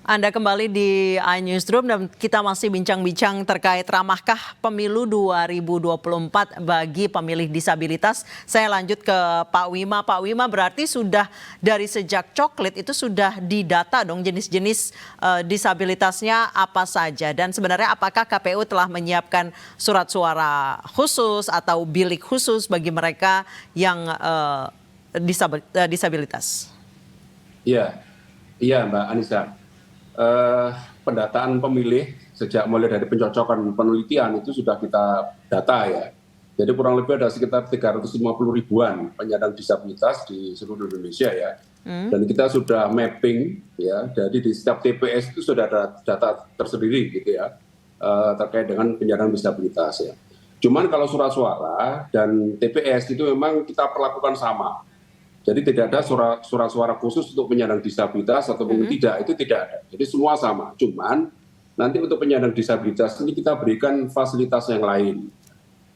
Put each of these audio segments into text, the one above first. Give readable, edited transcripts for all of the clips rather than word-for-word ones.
Anda kembali di iNewsroom dan kita masih bincang-bincang terkait ramahkah pemilu 2024 bagi pemilih disabilitas. Saya lanjut ke Pak Wima. Pak Wima, berarti sudah dari sejak coklit itu sudah didata dong jenis-jenis disabilitasnya apa saja. Dan sebenarnya apakah KPU telah menyiapkan surat suara khusus atau bilik khusus bagi mereka yang disabilitas? Iya, iya Mbak Anissa. Pendataan pemilih sejak mulai dari pencocokan penelitian itu sudah kita data ya. Jadi kurang lebih ada sekitar 350 ribuan penyandang disabilitas di seluruh Indonesia ya. Dan kita sudah mapping ya, jadi di setiap TPS itu sudah ada data tersendiri gitu ya, terkait dengan penyandang disabilitas ya. Cuman kalau surat suara dan TPS itu memang kita perlakukan sama. Jadi tidak ada surat suara khusus untuk penyandang disabilitas ataupun tidak, itu tidak ada. Jadi semua sama. Cuman nanti untuk penyandang disabilitas ini kita berikan fasilitas yang lain.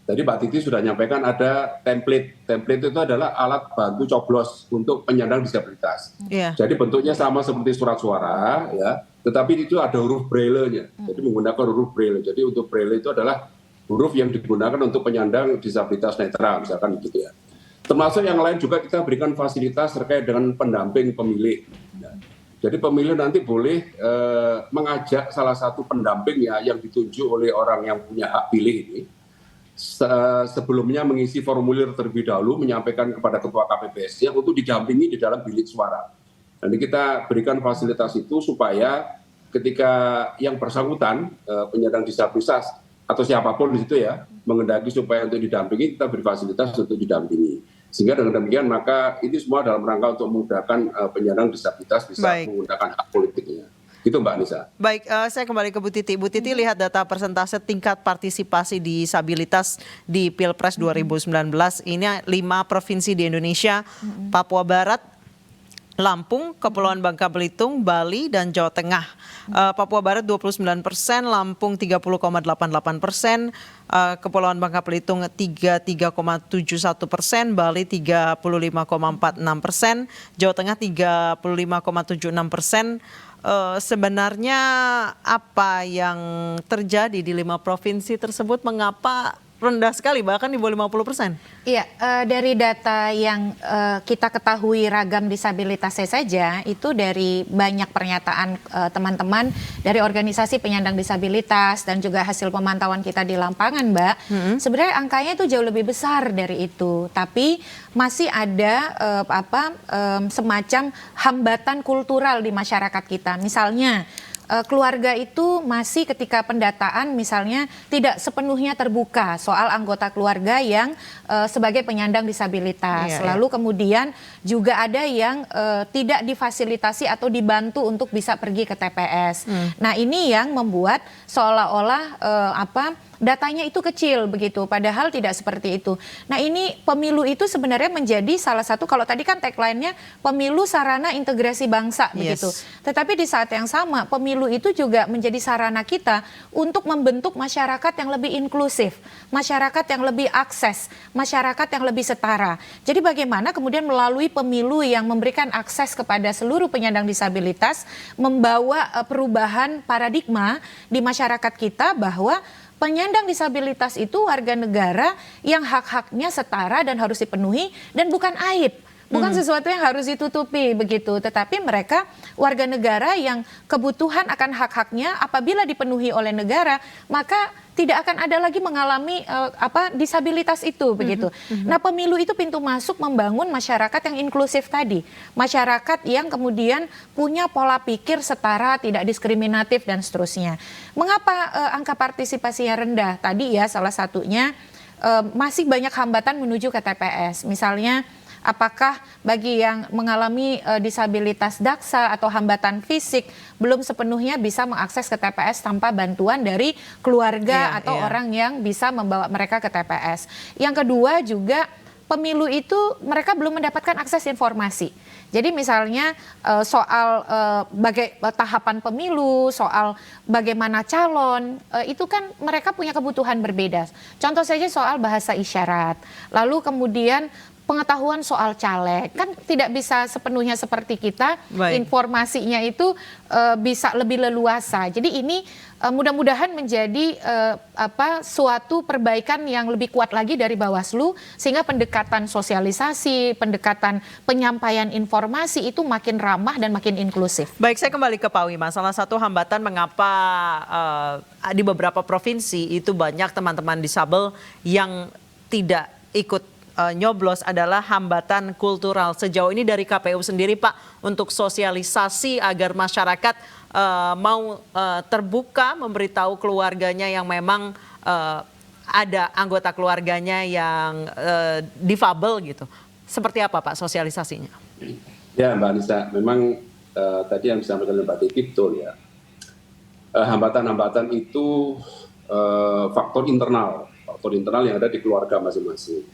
Tadi Pak Titi sudah nyampaikan ada template. Template itu adalah alat bantu coblos untuk penyandang disabilitas. Jadi bentuknya sama seperti surat suara, ya, tetapi itu ada huruf braille-nya. Jadi menggunakan huruf braille. Jadi untuk braille itu adalah huruf yang digunakan untuk penyandang disabilitas netra, misalkan gitu ya. Termasuk yang lain juga kita berikan fasilitas terkait dengan pendamping pemilih. Jadi pemilih nanti boleh mengajak salah satu pendamping ya yang ditunjuk oleh orang yang punya hak pilih ini. Sebelumnya mengisi formulir terlebih dahulu, menyampaikan kepada ketua KPPS-nya untuk didampingi di dalam bilik suara. Nanti kita berikan fasilitas itu supaya ketika yang bersangkutan penyandang disabilitas atau siapapun di situ ya mengendaki supaya untuk didampingi, kita beri fasilitas untuk didampingi. Sehingga dengan demikian maka itu semua dalam rangka untuk memudahkan penyandang disabilitas bisa menggunakan hak politiknya. Itu Mbak Anissa. Baik, saya kembali ke Bu Titi. Bu Titi, lihat data persentase tingkat partisipasi disabilitas di Pilpres 2019. Ini 5 provinsi di Indonesia, Papua Barat, Lampung, Kepulauan Bangka Belitung, Bali, dan Jawa Tengah. Papua Barat 29%, Lampung 30,88%, Kepulauan Bangka Belitung 33,71%, Bali 35,46%, Jawa Tengah 35,76%. Sebenarnya apa yang terjadi di 5 provinsi tersebut? Mengapa rendah sekali, bahkan di bawah 50%? Iya, dari data yang kita ketahui ragam disabilitasnya saja, itu dari banyak pernyataan teman-teman dari organisasi penyandang disabilitas dan juga hasil pemantauan kita di lapangan, Mbak. Sebenarnya angkanya itu jauh lebih besar dari itu, tapi masih ada semacam hambatan kultural di masyarakat kita. Misalnya, keluarga itu masih ketika pendataan misalnya tidak sepenuhnya terbuka soal anggota keluarga yang sebagai penyandang disabilitas. Lalu kemudian juga ada yang tidak difasilitasi atau dibantu untuk bisa pergi ke TPS. Nah, ini yang membuat seolah-olah datanya itu kecil begitu, padahal tidak seperti itu. Nah, ini pemilu itu sebenarnya menjadi salah satu, kalau tadi kan tagline-nya pemilu sarana integrasi bangsa begitu. Tetapi di saat yang sama pemilu itu juga menjadi sarana kita untuk membentuk masyarakat yang lebih inklusif, masyarakat yang lebih akses, masyarakat yang lebih setara. Jadi bagaimana kemudian melalui pemilu yang memberikan akses kepada seluruh penyandang disabilitas membawa perubahan paradigma di masyarakat kita bahwa penyandang disabilitas itu warga negara yang hak-haknya setara dan harus dipenuhi dan bukan aib. Bukan sesuatu yang harus ditutupi begitu, tetapi mereka warga negara yang kebutuhan akan hak-haknya apabila dipenuhi oleh negara, maka tidak akan ada lagi mengalami disabilitas itu begitu. Nah, pemilu itu pintu masuk membangun masyarakat yang inklusif tadi, masyarakat yang kemudian punya pola pikir setara, tidak diskriminatif dan seterusnya. Mengapa angka partisipasinya rendah? Tadi ya salah satunya masih banyak hambatan menuju ke TPS. Misalnya, apakah bagi yang mengalami disabilitas daksa atau hambatan fisik belum sepenuhnya bisa mengakses ke TPS tanpa bantuan dari keluarga atau orang yang bisa membawa mereka ke TPS. Yang kedua juga pemilu itu mereka belum mendapatkan akses informasi. Jadi misalnya soal tahapan pemilu, soal bagaimana calon, itu kan mereka punya kebutuhan berbeda. Contoh saja soal bahasa isyarat. Lalu kemudian pengetahuan soal caleg. Kan tidak bisa sepenuhnya seperti kita, Baik. informasinya itu bisa lebih leluasa. Jadi ini mudah-mudahan menjadi suatu perbaikan yang lebih kuat lagi dari Bawaslu, sehingga pendekatan sosialisasi, pendekatan penyampaian informasi itu makin ramah dan makin inklusif. Baik, saya kembali ke Pak Wima. Salah satu hambatan mengapa di beberapa provinsi itu banyak teman-teman disabel yang tidak ikut nyoblos adalah hambatan kultural. Sejauh ini dari KPU sendiri Pak, untuk sosialisasi agar masyarakat mau terbuka memberitahu keluarganya yang memang ada anggota keluarganya yang difabel gitu. Seperti apa Pak sosialisasinya? Ya Mbak Anissa, memang tadi yang disampaikan oleh Mbak Titi betul ya. Hambatan-hambatan itu faktor internal yang ada di keluarga masing-masing.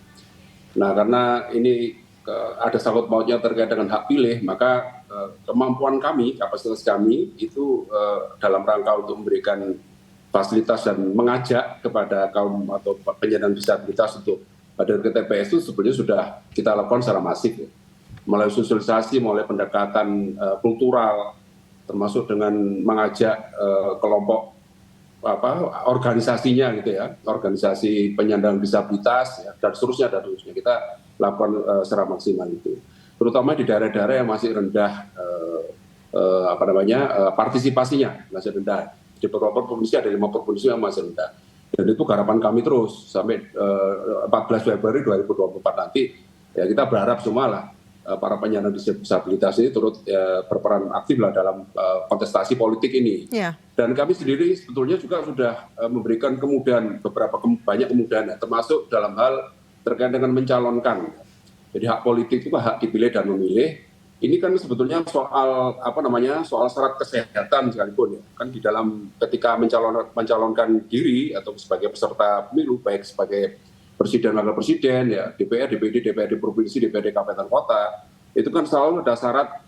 Nah, karena ini ada sangkut pautnya terkait dengan hak pilih, maka kemampuan kami, kapasitas kami itu dalam rangka untuk memberikan fasilitas dan mengajak kepada kaum atau penyandang disabilitas untuk hadir ke TPS itu sebenarnya sudah kita lakukan secara masif, ya. Mulai sosialisasi, mulai pendekatan kultural, termasuk dengan mengajak kelompok organisasinya gitu ya, organisasi penyandang disabilitas ya, dan seterusnya kita lakukan secara maksimal itu, terutama di daerah-daerah yang masih rendah partisipasinya masih rendah. Di beberapa provinsi ada 5 provinsi yang masih rendah, dan itu harapan kami terus sampai 14 Februari 2024 nanti ya, kita berharap semua lah para penyandang disabilitas ini turut berperan aktif lah dalam kontestasi politik ini. Yeah. Dan kami sendiri sebetulnya juga sudah memberikan kemudahan, banyak kemudahan, termasuk dalam hal terkait dengan mencalonkan. Jadi hak politik itu hak dipilih dan memilih. Ini kan sebetulnya soal soal syarat kesehatan sekalipun ya. Kan di dalam ketika mencalonkan diri atau sebagai peserta pemilu, baik sebagai presiden, wakil presiden, ya DPR, DPD, DPRD provinsi, DPRD kabupaten kota, itu kan selalu ada syarat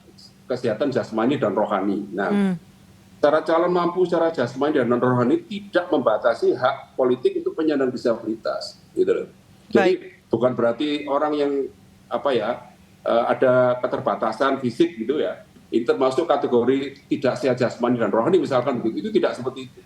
kesehatan jasmani dan rohani. Nah, cara calon mampu secara jasmani dan rohani tidak membatasi hak politik untuk penyandang disabilitas, gitu loh. Jadi bukan berarti orang yang ada keterbatasan fisik gitu ya, ini termasuk kategori tidak sehat jasmani dan rohani misalkan begitu, itu tidak seperti itu.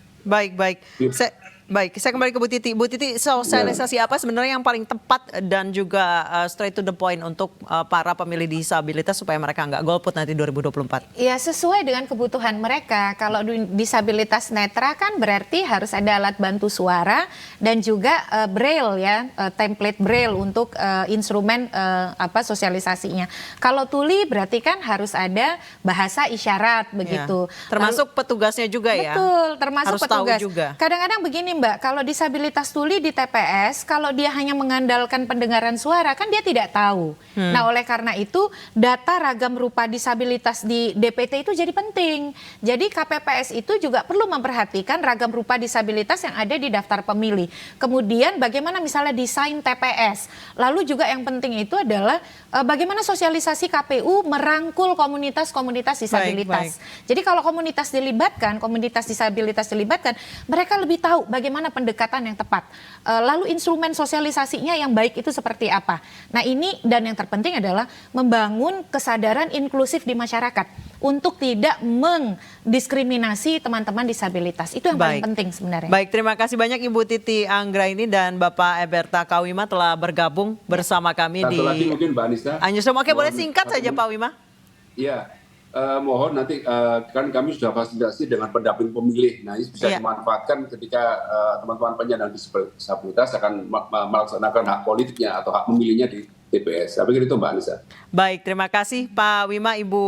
Baik. Saya kembali ke Bu Titi. Bu Titi, sosialisasi apa sebenarnya yang paling tepat dan juga straight to the point untuk para pemilih disabilitas supaya mereka nggak golput nanti 2024? Ya, sesuai dengan kebutuhan mereka. Kalau disabilitas netra kan berarti harus ada alat bantu suara dan juga braille ya, template braille untuk instrumen sosialisasinya. Kalau tuli berarti kan harus ada bahasa isyarat begitu. Ya, termasuk petugasnya juga ya. Betul, termasuk harus petugas. Tahu juga. Kadang-kadang begini Mbak, kalau disabilitas tuli di TPS, kalau dia hanya mengandalkan pendengaran suara, kan dia tidak tahu. Nah, oleh karena itu, data ragam rupa disabilitas di DPT itu jadi penting. Jadi KPPS itu juga perlu memperhatikan ragam rupa disabilitas yang ada di daftar pemilih. Kemudian bagaimana misalnya desain TPS. Lalu juga yang penting itu adalah bagaimana sosialisasi KPU merangkul komunitas-komunitas disabilitas. Jadi kalau komunitas disabilitas dilibatkan, mereka lebih tahu bagaimana pendekatan yang tepat. Lalu instrumen sosialisasinya yang baik itu seperti apa. Nah ini dan yang terpenting adalah membangun kesadaran inklusif di masyarakat untuk tidak mendiskriminasi teman-teman disabilitas. Itu yang paling penting sebenarnya. Baik, terima kasih banyak Ibu Titi Anggraini dan Bapak Eberta Kauwima telah bergabung bersama kami Satu lagi mungkin Mbak Anissa. Oke, boleh singkat saja Pak Wima? Iya. Mohon nanti kan kami sudah fasilitasi dengan pendamping pemilih. Nah ini bisa dimanfaatkan ketika teman-teman penyandang disabilitas akan melaksanakan hak politiknya atau hak memilihnya di TPS. Saya pikir itu Mbak Anissa. Baik, terima kasih Pak Wima, Ibu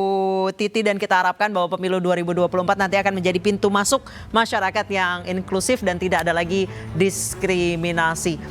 Titi, dan kita harapkan bahwa pemilu 2024 nanti akan menjadi pintu masuk masyarakat yang inklusif dan tidak ada lagi diskriminasi.